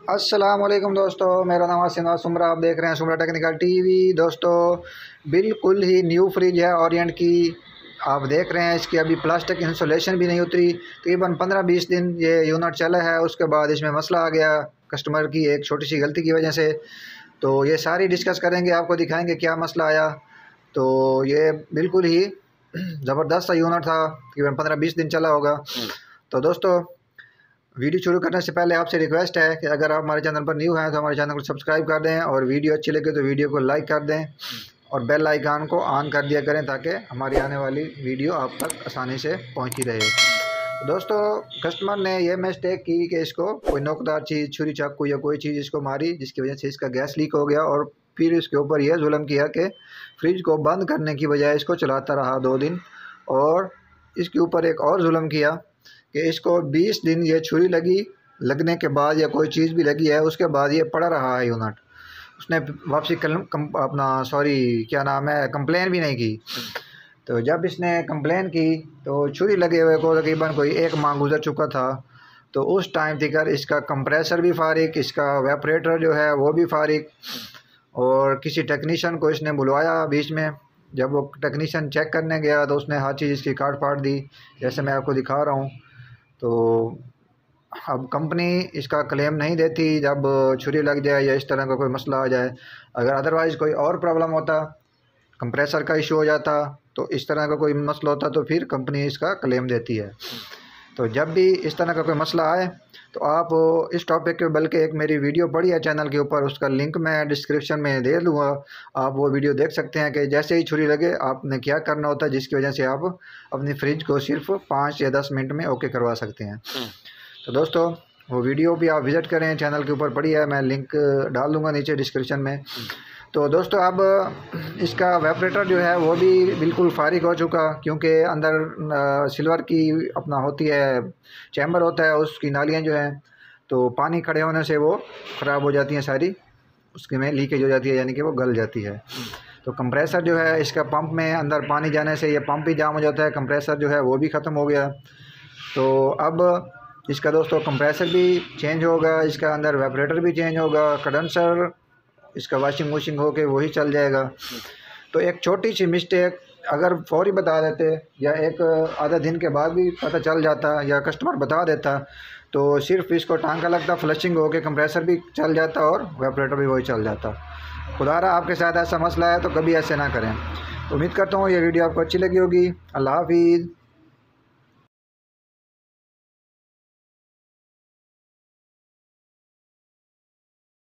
अस्सलामुअलैकुम दोस्तों, मेरा नाम आसिम सुमरा। आप देख रहे हैं सुमरा टेक्निकल टीवी। दोस्तों, बिल्कुल ही न्यू फ्रिज है ओरिएंट की। आप देख रहे हैं इसकी अभी प्लास्टिक इंसुलेशन भी नहीं उतरी। तकरीबन 15-20 दिन ये यूनिट चला है, उसके बाद इसमें मसला आ गया कस्टमर की एक छोटी सी गलती की वजह से। तो ये सारी डिस्कस करेंगे, आपको दिखाएंगे क्या मसला आया। तो ये बिल्कुल ही ज़बरदस्त सा यूनिट था, तकरीबन 15-20 दिन चला होगा। तो दोस्तों, वीडियो शुरू करने से पहले आपसे रिक्वेस्ट है कि अगर आप हमारे चैनल पर न्यू हैं तो हमारे चैनल को सब्सक्राइब कर दें, और वीडियो अच्छी लगे तो वीडियो को लाइक कर दें और बेल आइकन को ऑन कर दिया करें ताकि हमारी आने वाली वीडियो आप तक आसानी से पहुंचती रहे। तो दोस्तों, कस्टमर ने यह मिस्टेक की कि इसको कोई नोकदार चीज़, छुरी चाकू या कोई चीज़ इसको मारी, जिसकी वजह से इसका गैस लीक हो गया। और फिर इसके ऊपर यह जुल्म किया कि फ्रिज को बंद करने की बजाय इसको चलाता रहा 2 दिन। और इसके ऊपर एक और जुल्म किया कि इसको 20 दिन ये छुरी लगने के बाद या कोई चीज़ भी लगी है उसके बाद ये पड़ा रहा है यूनिट। उसने वापसी कंप्लेन भी नहीं की। तो जब इसने कंप्लेन की तो छुरी लगे हुए को तकरीबन कोई 1 माह गुजर चुका था। तो उस टाइम तक इसका कंप्रेसर भी फारिग, इसका वेपरेटर जो है वो भी फारिग। और किसी टेक्नीशियन को इसने बुलवाया बीच में। जब वो टेक्नीशियन चेक करने गया तो उसने हर चीज़ इसकी काट फाड़ दी, जैसे मैं आपको दिखा रहा हूँ। तो अब कंपनी इसका क्लेम नहीं देती जब छुरी लग जाए या इस तरह का कोई मसला आ जाए। अगर अदरवाइज़ कोई और प्रॉब्लम होता, कंप्रेसर का इशू हो जाता, तो इस तरह का कोई मसला होता तो फिर कंपनी इसका क्लेम देती है। तो जब भी इस तरह का कोई मसला आए तो आप इस टॉपिक के बल्कि एक मेरी वीडियो पड़ी है चैनल के ऊपर, उसका लिंक मैं डिस्क्रिप्शन में दे दूँगा। आप वो वीडियो देख सकते हैं कि जैसे ही छुरी लगे आपने क्या करना होता है, जिसकी वजह से आप अपनी फ्रिज को सिर्फ 5 या 10 मिनट में ओके करवा सकते हैं। तो दोस्तों, वो वीडियो भी आप विज़िट करें, चैनल के ऊपर पड़ी है, मैं लिंक डाल दूँगा नीचे डिस्क्रिप्शन में। तो दोस्तों, अब इसका वेपरेटर जो है वो भी बिल्कुल फारिग हो चुका, क्योंकि अंदर सिल्वर की अपना होती है, चैम्बर होता है, उसकी नालियाँ जो हैं तो पानी खड़े होने से वो ख़राब हो जाती हैं सारी, उसके में लीकेज हो जाती है, यानी कि वो गल जाती है। तो कंप्रेसर जो है इसका पंप में अंदर पानी जाने से ये पंप भी जाम हो जाता है, कंप्रेसर जो है वो भी ख़त्म हो गया। तो अब इसका दोस्तों कंप्रेसर भी चेंज होगा, इसका अंदर वेपरेटर भी चेंज होगा, कंडेंसर इसका वॉशिंग वॉशिंग होके वही चल जाएगा। तो एक छोटी सी मिस्टेक अगर फौरी बता देते या एक आधा दिन के बाद भी पता चल जाता या कस्टमर बता देता तो सिर्फ इसको टांका लगता, फ्लशिंग होके कंप्रेसर भी चल जाता और वेपरेटर भी वही चल जाता। खुदारा आपके साथ ऐसा मसला है तो कभी ऐसे ना करें। तो उम्मीद करता हूँ ये वीडियो आपको अच्छी लगी होगी। अल्लाह हाफिज़।